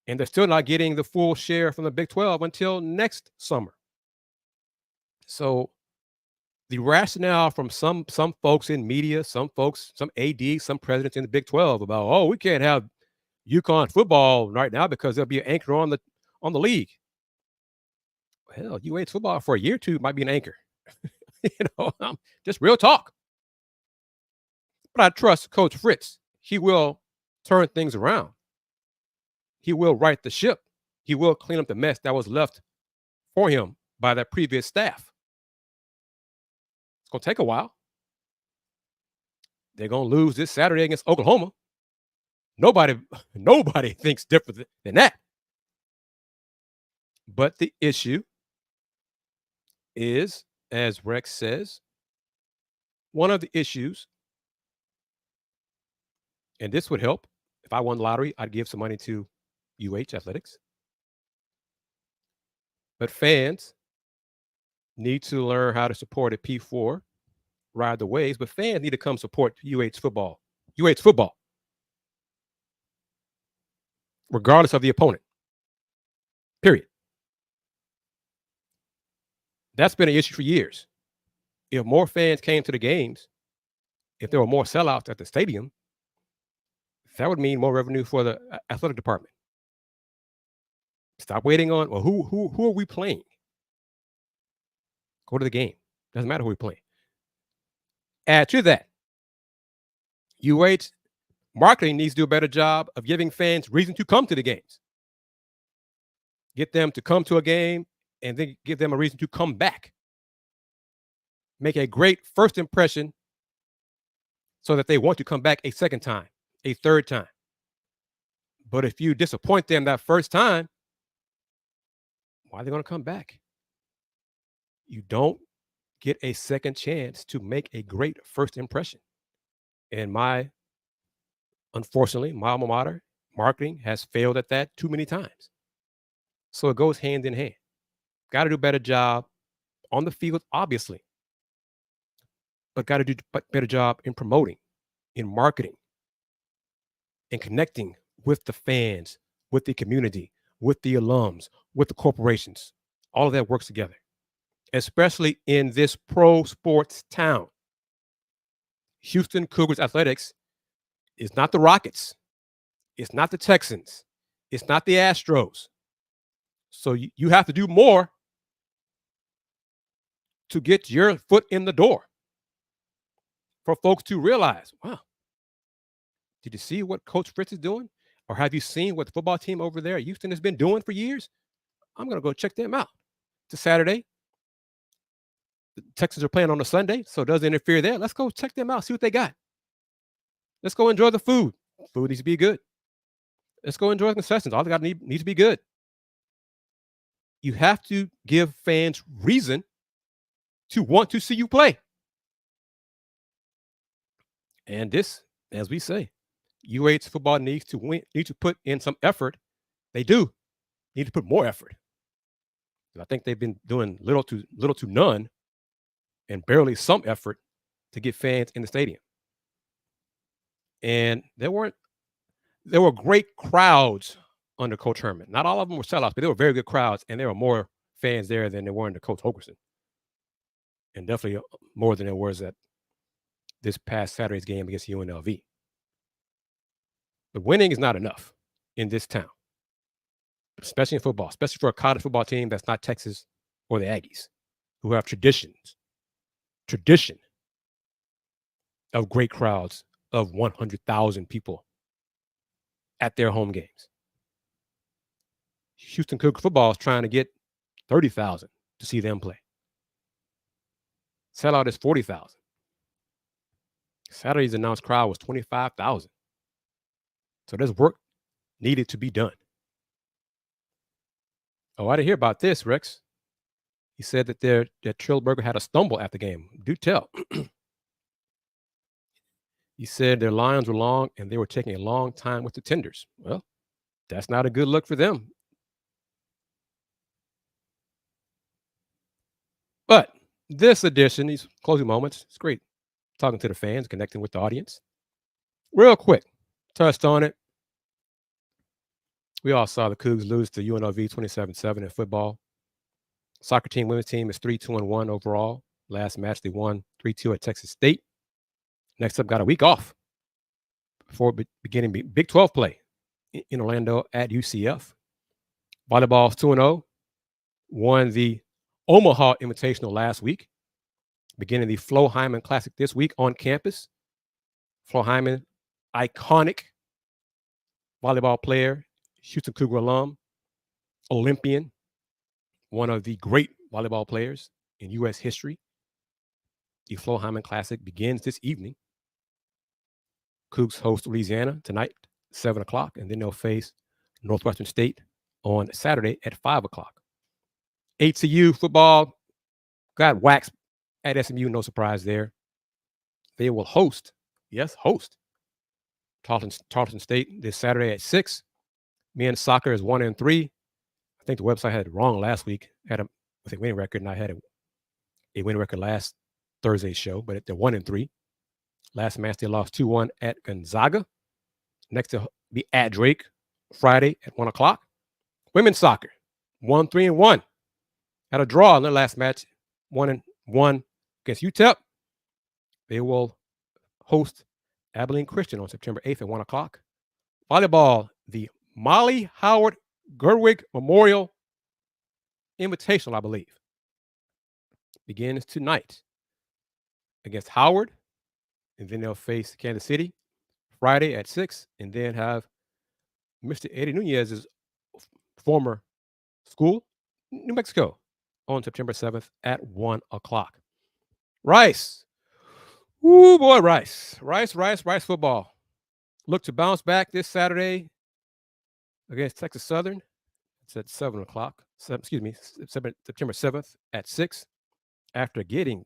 And they're still not getting the full share from the Big 12 until next summer. So the rationale from some folks in media, some folks, some AD, some presidents in the Big 12 about, oh, we can't have UConn football right now because there'll be an anchor on the league. Hell, UH football for a year or two might be an anchor. Just real talk. But I trust Coach Fritz. He will turn things around. He will right the ship. He will clean up the mess that was left for him by that previous staff. It's going to take a while. they're going to lose this Saturday against Oklahoma. Nobody thinks different than that. But the issue is, as Rex says, one of the issues, and this would help. If I won the lottery, I'd give some money to UH Athletics. But fans need to learn how to support a P4, ride the waves, but fans need to come support UH football. Regardless of the opponent. Period. That's been an issue for years. If more fans came to the games, if there were more sellouts at the stadium, that would mean more revenue for the athletic department. Stop waiting on, well, who are we playing? Go to the game. Doesn't matter who we're playing. Add to that, UH marketing needs to do a better job of giving fans reason to come to the games. Get them to come to a game and then give them a reason to come back. Make a great first impression so that they want to come back a second time, a third time. But if you disappoint them that first time, why are they going to come back? You don't get a second chance to make a great first impression. And unfortunately, my alma mater, marketing, has failed at that too many times. So it goes hand in hand. Got to do a better job on the field, obviously, but got to do a better job in promoting, in marketing, and connecting with the fans, with the community, with the alums, with the corporations. All of that works together, especially in this pro sports town. Houston Cougars athletics is not the Rockets. It's not the Texans. It's not the Astros. So you have to do more to get your foot in the door for folks to realize, wow, did you see what Coach Fritz is doing? Or have you seen what the football team over there at Houston has been doing for years? I'm going to go check them out. It's a Saturday. The Texans are playing on a Sunday, so it doesn't interfere there. Let's go check them out, see what they got. Let's go enjoy the food. Food needs to be good. Let's go enjoy the concessions. All they got needs to be good. You have to give fans reason to want to see you play. And this, as we say, UH football needs to put in some effort. They do need to put more effort. I think they've been doing little to none and barely some effort to get fans in the stadium. And there were great crowds under Coach Herman. Not all of them were sellouts, but they were very good crowds, and there were more fans there than there were under Coach Holgerson. And definitely more than there was at this past Saturday's game against UNLV. But winning is not enough in this town, especially in football, especially for a college football team that's not Texas or the Aggies, who have tradition of great crowds of 100,000 people at their home games. Houston Cougars football is trying to get 30,000 to see them play. Sellout is 40,000. Saturday's announced crowd was 25,000. So there's work needed to be done. Oh, I didn't hear about this, Rex. He said that Trillberger had a stumble at the game. Do tell. He said their lines were long and they were taking a long time with the tenders. Well, that's not a good look for them. But this edition, these closing moments, it's great talking to the fans, connecting with the audience. Real quick, touched on it. We all saw the Cougs lose to UNLV 27-7 in football. Soccer team, women's team is 3-2-1 overall. Last match, they won 3-2 at Texas State. Next up, got a week off before beginning Big 12 play in Orlando at UCF. Volleyball's 2-0. Won the Omaha Invitational last week. Beginning the Flo Hyman Classic this week on campus. Flo Hyman, iconic volleyball player, Houston Cougar alum, Olympian, one of the great volleyball players in U.S. history. The Flo Hyman Classic begins this evening. Coogs host Louisiana tonight, 7 o'clock, and then they'll face Northwestern State on Saturday at 5 o'clock. HCU football got waxed at SMU, no surprise there. They will host Tarleton State this Saturday at 6. Men's soccer is 1-3. I think the website had it wrong last week. Had a winning record, and I had a winning record last Thursday's show, but they're 1-3. Last match they lost 2-1 at Gonzaga. Next to be at Drake Friday at 1 o'clock. Women's soccer 1-3-1. Had a draw in their last match, 1-1 against UTEP. They will host Abilene Christian on September 8th at 1 o'clock. Volleyball, the Molly Howard Gerwig Memorial Invitational, I believe, begins tonight against Howard, and then they'll face Kansas City Friday at 6, and then have Mr. Eddie Nunez's former school, New Mexico, on September 7th at 1 o'clock. Rice. Ooh, boy, Rice football. Look to bounce back this Saturday against Texas Southern. It's at 7 o'clock. September 7th at 6, after getting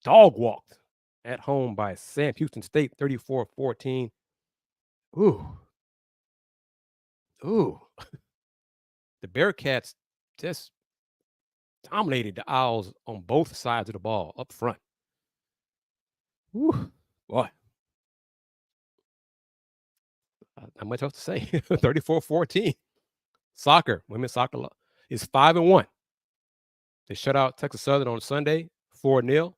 dog walked at home by Sam Houston State 34-14. Ooh. The Bearcats just dominated the Owls on both sides of the ball up front. Ooh, boy. Not much else to say. 34-14. Soccer, women's soccer is 5-1. They shut out Texas Southern on Sunday, 4-0.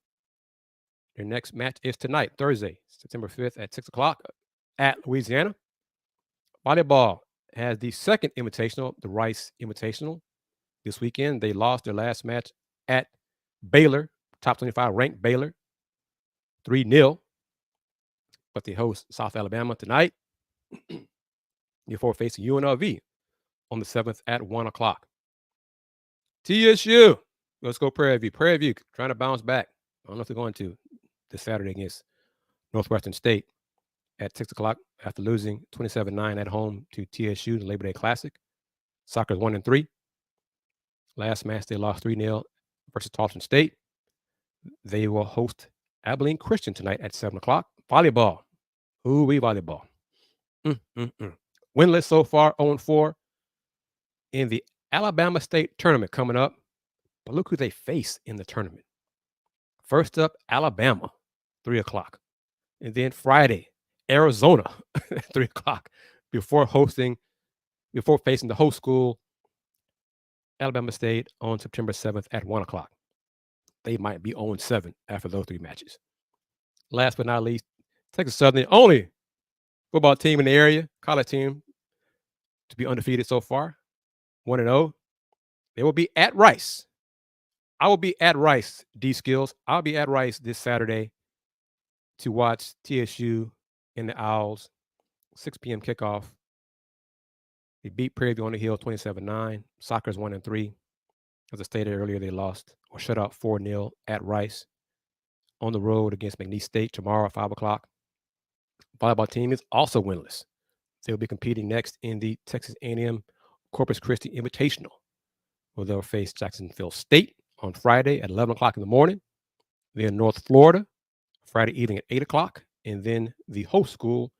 Their next match is tonight, Thursday, September 5th at 6 o'clock at Louisiana. Volleyball has the second invitational, the Rice Invitational. This weekend, they lost their last match at Baylor, top 25 ranked Baylor, 3-0. But they host South Alabama tonight before facing UNLV on the 7th at 1 o'clock. TSU, let's go Prairie View. Prairie View trying to bounce back. I don't know if they're going to this Saturday against Northwestern State at 6 o'clock after losing 27-9 at home to TSU, the Labor Day Classic. Soccer's 1-3. Last match, they lost 3-0 versus Tarleton State. They will host Abilene Christian tonight at 7 o'clock. Volleyball. Ooh-wee volleyball. Winless so far, 0-4 in the Alabama State tournament coming up. But look who they face in the tournament. First up, Alabama, 3 o'clock. And then Friday, Arizona, 3 o'clock, before facing the host school, Alabama State, on September 7th at 1 o'clock. They might be 0-7 after those 3 matches. Last but not least, Texas Southern, the only football team in the area, college team, to be undefeated so far, 1-0. They will be at Rice. I will be at Rice, D-Skills. I'll be at Rice this Saturday to watch TSU and the Owls, 6 p.m. kickoff. They beat Prairie View on the Hill 27-9. Soccer's 1-3. As I stated earlier, they lost or shut out 4-0 at Rice. On the road against McNeese State tomorrow at 5 o'clock. Volleyball team is also winless. They'll be competing next in the Texas A&M Corpus Christi Invitational, where they'll face Jacksonville State on Friday at 11 o'clock in the morning. Then North Florida, Friday evening at 8 o'clock. And then the host school,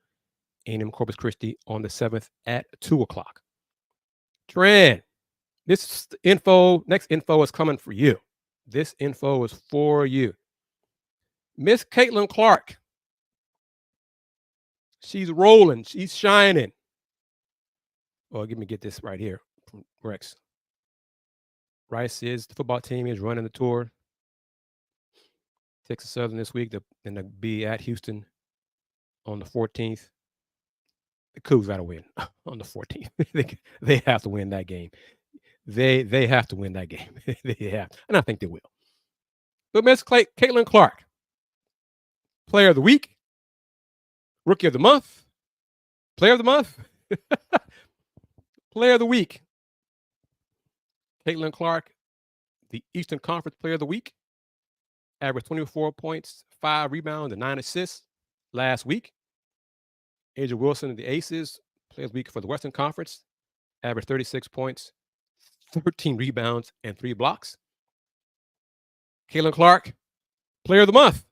A&M Corpus Christi, on the 7th at 2 o'clock. Tran, next info is coming for you. This info is for you. Miss Caitlin Clark. She's rolling. She's shining. Well, let me get this right here from Rex. The football team is running the tour. Texas Southern this week, and they'll be at Houston on the 14th. The Cougs got to win on the 14th. they have to win that game. They have to win that game. They have, and I think they will. But Miss Caitlin Clark, Player of the Week, Rookie of the Month, Player of the Month, Player of the Week. Caitlin Clark, the Eastern Conference Player of the Week, averaged 24 points, 5 rebounds, and 9 assists last week. Angel Wilson and the Aces, player of the week for the Western Conference, averaged 36 points, 13 rebounds, and 3 blocks. Caitlin Clark, player of the month,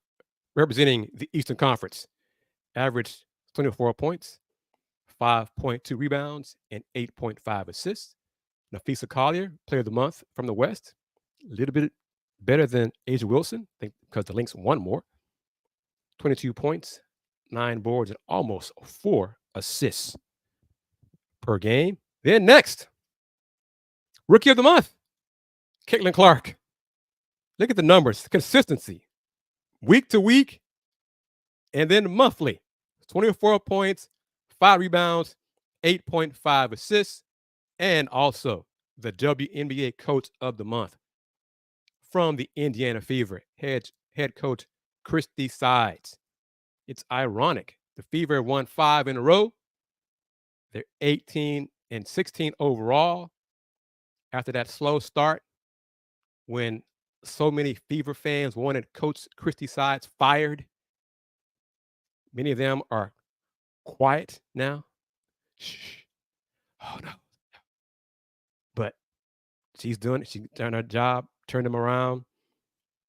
representing the Eastern Conference, averaged 24 points, 5.2 rebounds, and 8.5 assists. Nafisa Collier, player of the month from the West, a little bit better than Asia Wilson, I think because the Lynx won more. 22 points, 9 boards, and almost 4 assists per game. Then next, rookie of the month, Caitlin Clark. Look at the numbers, consistency, week to week, and then monthly. 24 points, 5 rebounds, 8.5 assists, and also the WNBA Coach of the Month from the Indiana Fever, head coach Christie Sides. It's ironic. The Fever won 5 in a row. They're 18-16 overall after that slow start when so many Fever fans wanted Coach Christie Sides fired. Many of them are quiet now. Shh. Oh, no. But she's doing it. She done her job, turned them around.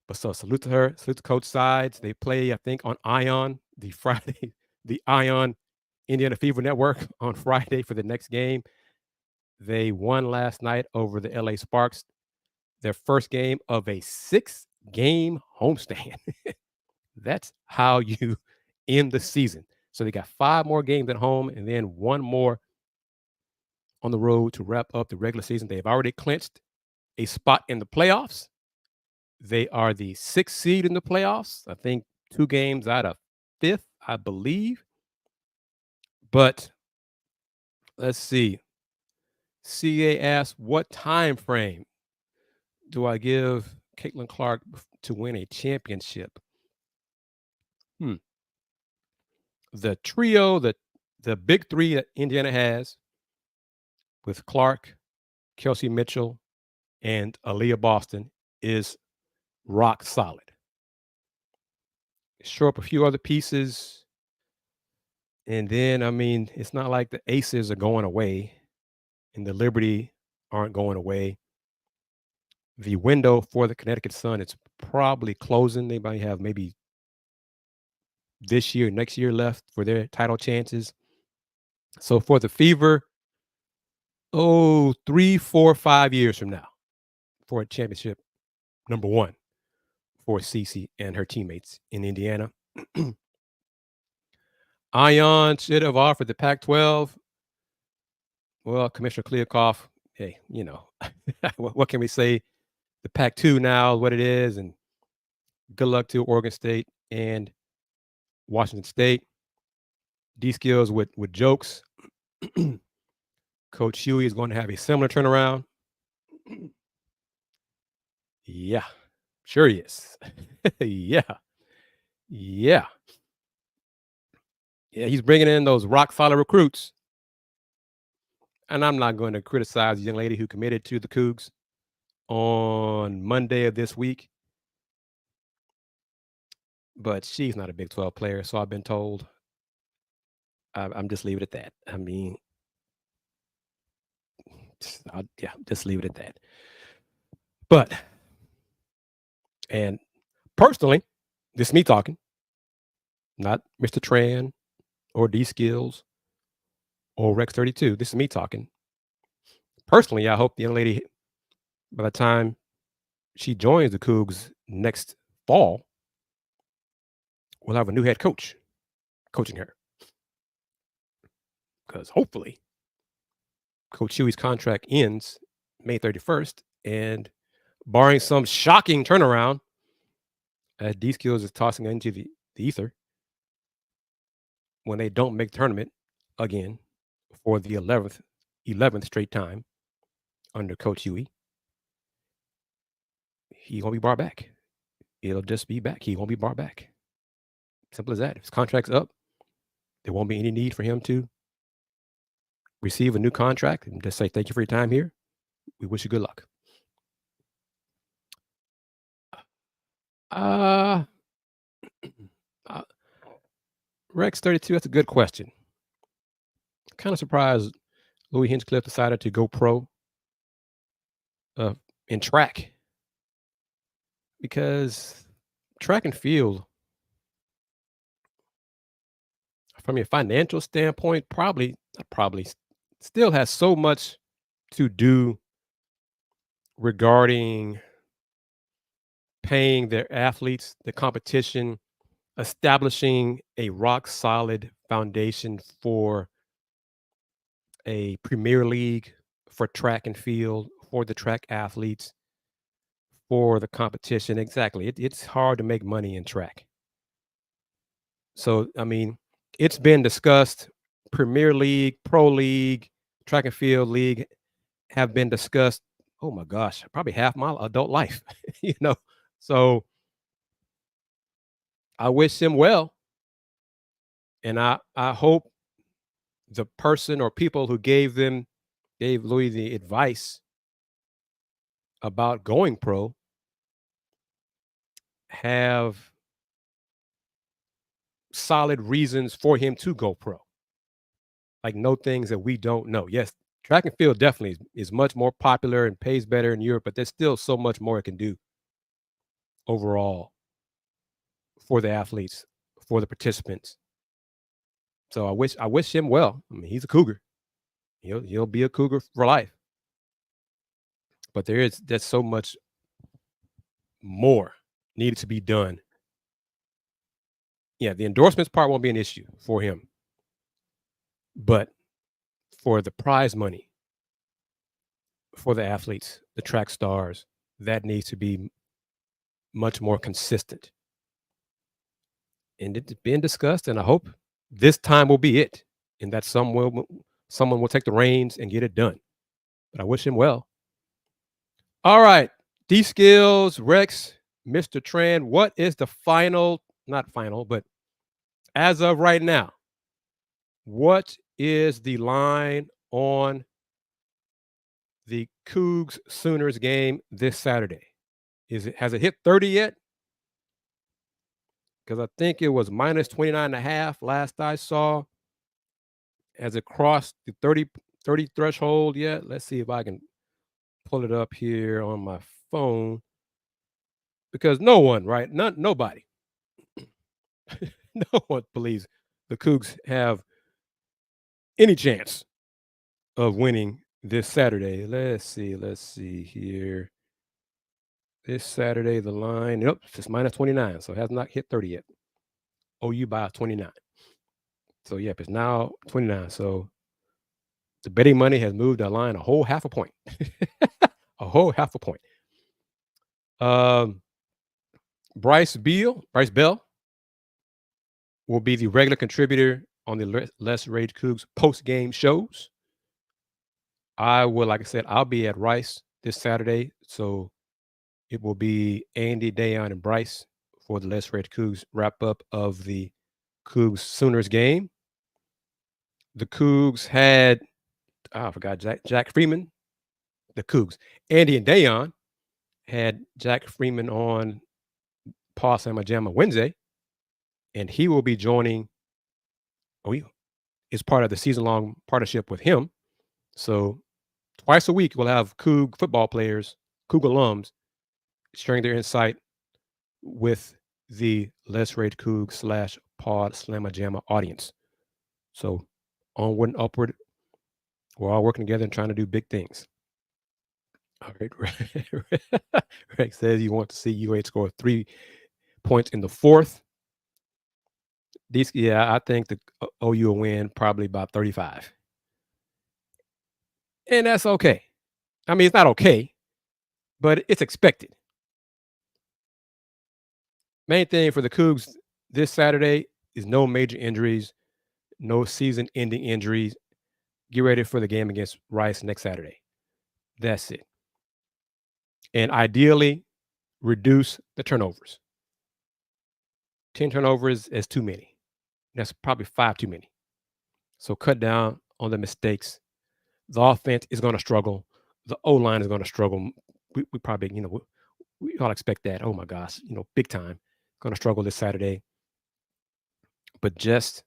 But so salute to her, salute to Coach Sides. They play, I think, on Ion, the Ion Indiana Fever Network on Friday for the next game. They won last night over the LA Sparks, their first game of a 6-game homestand. That's how you end the season. So they got 5 more games at home and then 1 more on the road to wrap up the regular season. They've already clinched a spot in the playoffs. They are the 6th seed in the playoffs. I think 2 games out of 5th, I believe. But let's see. CA asks, what time frame do I give Caitlin Clark to win a championship? The trio, the big 3 that Indiana has with Clark, Kelsey Mitchell, and Aaliyah Boston is rock solid. Show up a few other pieces. And then, I mean, it's not like the Aces are going away and the Liberty aren't going away. The window for the Connecticut Sun, it's probably closing. They might have maybe this year, next year left for their title chances. So for the Fever, 3, 4, 5 years from now for a championship, number 1 for Cece and her teammates in Indiana. Ion should have offered the Pac-12. Well, Commissioner Kliakoff, hey, you know, what can we say? The Pac-2 now, what it is, and good luck to Oregon State and Washington State. D-Skills with jokes. Coach Huey is going to have a similar turnaround. Yeah, sure he is. Yeah. Yeah, he's bringing in those rock-solid recruits. And I'm not going to criticize the young lady who committed to the Coogs on Monday of this week. But she's not a Big 12 player, so I've been told. I'm just leave it at that. I mean, just leave it at that. But, and personally, this is me talking, not Mr. Tran or D-Skills or Rex 32. This is me talking. Personally, I hope the young lady, by the time she joins the Cougs next fall, will have a new head coach coaching her. Because hopefully, Coach Huey's contract ends May 31st, and barring some shocking turnaround, as D-Skills is tossing into the ether, when they don't make the tournament again for the 11th straight time under Coach Huey, he won't be brought back. It'll just be back. He won't be brought back. Simple as that. If his contract's up, there won't be any need for him to receive a new contract and just say, thank you for your time here. We wish you good luck. Rex 32, that's a good question. kind of surprised Louie Hinchcliffe decided to go pro in track, because track and field, from a financial standpoint, probably still has so much to do regarding paying their athletes, the competition, establishing a rock solid foundation for a Premier League for track and field, for the track athletes, for the competition. Exactly. It's hard to make money in track. So, I mean, it's been discussed. Premier League, Pro League, Track and Field League have been discussed. Oh my gosh, probably half my adult life, So I wish him well. And I hope the person or people who gave Louis the advice about going pro have solid reasons for him to go pro. Like, no things that we don't know. Yes, track and field definitely is much more popular and pays better in Europe, but there's still so much more it can do overall for the athletes, for the participants. So I wish him well. I mean, he's a Cougar. He'll be a Cougar for life. But there's so much more needed to be done. Yeah, the endorsements part won't be an issue for him. But for the prize money, for the athletes, the track stars, that needs to be much more consistent. And it's being discussed, and I hope this time will be it, and that someone will take the reins and get it done. But I wish him well. All right, D-Skills, Rex, Mr. Tran, what is the not final, but as of right now, what is the line on the Cougs Sooners game this Saturday? Has it hit 30 yet? Because I think it was minus 29.5 last I saw. Has it crossed the 30 threshold yet? Let's see if I can pull it up here on my phone. Because no one, right? Nobody. No one believes the Cougs have any chance of winning this Saturday. Let's see here. This Saturday, the line, it's minus 29, so it has not hit 30 yet. OU by 29. So, yep, it's now 29. So, the betting money has moved the line a whole half a point. A whole half a point. Bryce Beall will be the regular contributor on the Let's Rage Cougs post-game shows. Like I said, I'll be at Rice this Saturday. So, it will be Andy, Dayon, and Bryce for the Let's Rage Cougs wrap-up of the Cougs Sooners game. The Cougs had, I forgot, Jack Freeman. The Cougs. Andy and Dayon had Jack Freeman on Pawd, Slama, Jama Wednesday, and he will be joining. Is part of the season-long partnership with him. So twice a week, we'll have Coug football players, Coug alums, sharing their insight with the Let's Rage Coug / Pawd, Slama, Jama audience. So onward and upward, we're all working together and trying to do big things. All right. Rex says you want to see UH score 3 points in the fourth. I think the OU will win probably about 35. And that's okay. I mean, it's not okay, but it's expected. Main thing for the Cougs this Saturday is no major injuries, no season-ending injuries. Get ready for the game against Rice next Saturday. That's it. And ideally, reduce the turnovers. 10 turnovers is too many. That's probably 5 too many. So cut down on the mistakes. The offense is going to struggle. The O-line is going to struggle. We probably, we all expect that. Oh my gosh, big time. Going to struggle this Saturday. But just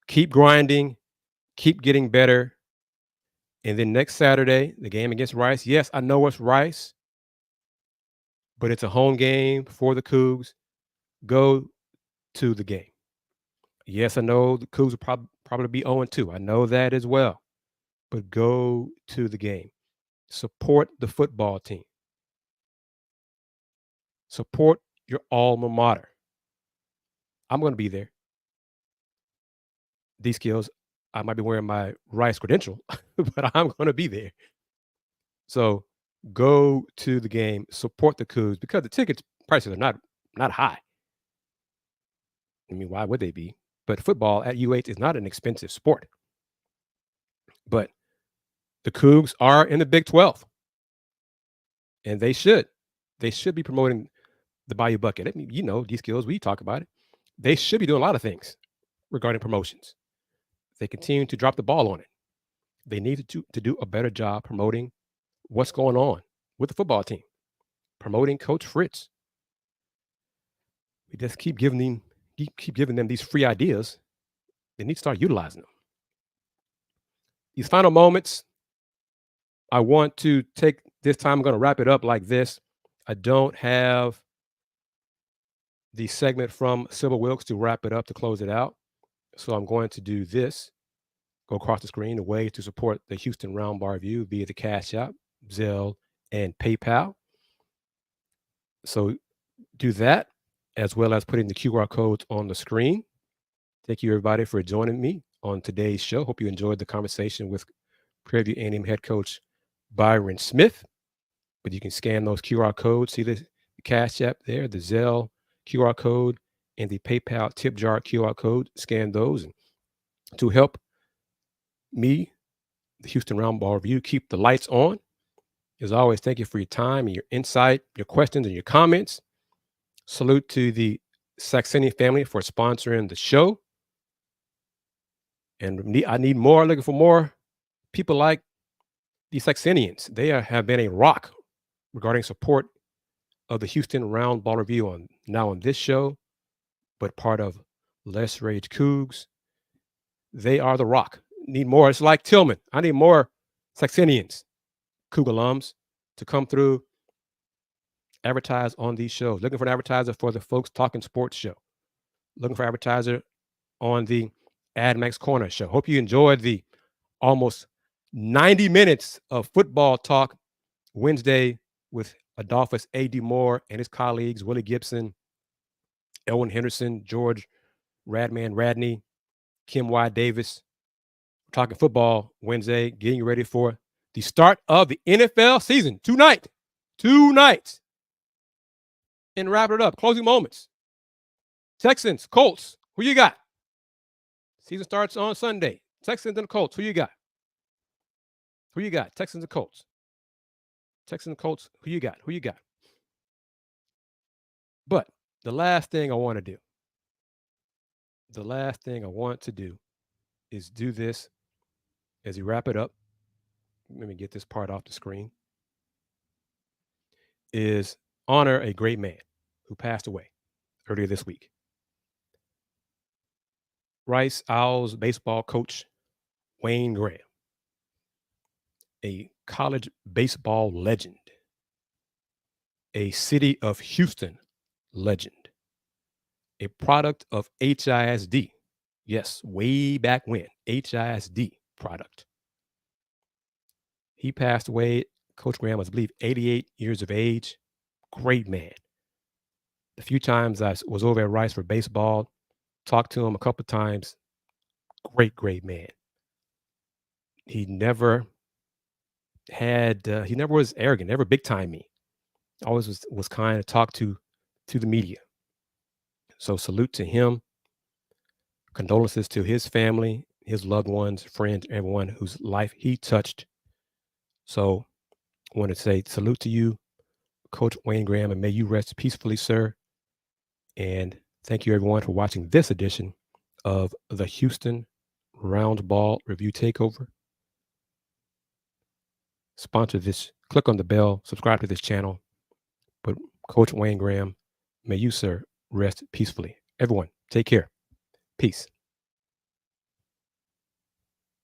keep grinding, keep getting better. And then next Saturday, the game against Rice. Yes, I know it's Rice, but it's a home game for the Cougs. Go to the game. Yes, I know the Cougs will probably be 0-2. I know that as well. But go to the game. Support the football team. Support your alma mater. I'm going to be there. These skills, I might be wearing my Rice credential, but I'm going to be there. So go to the game, support the Cougs, because the tickets prices are not high. I mean, why would they be? But football at UH is not an expensive sport. But the Cougs are in the Big 12. And they should be promoting the Bayou Bucket. I mean, you know, these skills, we talk about it. They should be doing a lot of things regarding promotions. They continue to drop the ball on it. They need to do a better job promoting what's going on with the football team, promoting Coach Fritz. We just keep giving them these free ideas. They need to start utilizing them. These final moments, I want to take this time. I'm going to wrap it up like this. I don't have the segment from Sybil Wilkes to wrap it up, to close it out. So I'm going to do this. Go across the screen, a way to support the Houston Roundball Review via the Cash App, Zelle, and PayPal. So do that, as well as putting the QR codes on the screen. Thank you, everybody, for joining me on today's show. Hope you enjoyed the conversation with Prairie A&M head coach Byron Smith. But you can scan those QR codes. See the Cash App there, the Zelle QR code, and the PayPal tip jar QR code. Scan those. And to help me, the Houston Roundball Review, keep the lights on. As always, thank you for your time and your insight, your questions, and your comments. Salute to the Saxony family for sponsoring the show. And I need more, looking for more people like the Saxonians. They have been a rock regarding support of the Houston Roundball Review on this show, but part of Less Rage Coogs. They are the rock. Need more. It's like Tillman. I need more Saxonians, Coug alums, to come through, advertise on these shows. Looking for an advertiser for the Folks Talking Sports show. Looking for an advertiser on the AdMax Corner show. Hope you enjoyed the almost 90 minutes of football talk Wednesday with Adolphus A.D. Moore and his colleagues, Willie Gibson, Elwin Henderson, George Radman Radney, Kim Y. Davis. We're talking football Wednesday, getting ready for the start of the NFL season tonight. And wrap it up. Closing moments. Texans, Colts, who you got? Season starts on Sunday. Texans and Colts, who you got? Texans and Colts. Texans and Colts, who you got? But the last thing I want to do is do this as you wrap it up. Let me get this part off the screen. Is honor a great man who passed away earlier this week. Rice Owls baseball coach Wayne Graham, a college baseball legend, a city of Houston legend, a product of HISD. Yes, way back when, HISD product. He passed away. Coach Graham was, I believe, 88 years of age. Great man. The few times I was over at Rice for baseball, talked to him a couple of times. Great man. He never was arrogant, never big time me. Always was kind to talk to the media. So salute to him. Condolences to his family, his loved ones, friends, everyone whose life he touched. So I want to say salute to you, Coach Wayne Graham, and may you rest peacefully, sir. And thank you, everyone, for watching this edition of the Houston Roundball Review Takeover. Sponsor this. Click on the bell. Subscribe to this channel. But Coach Wayne Graham, may you, sir, rest peacefully. Everyone, take care. Peace.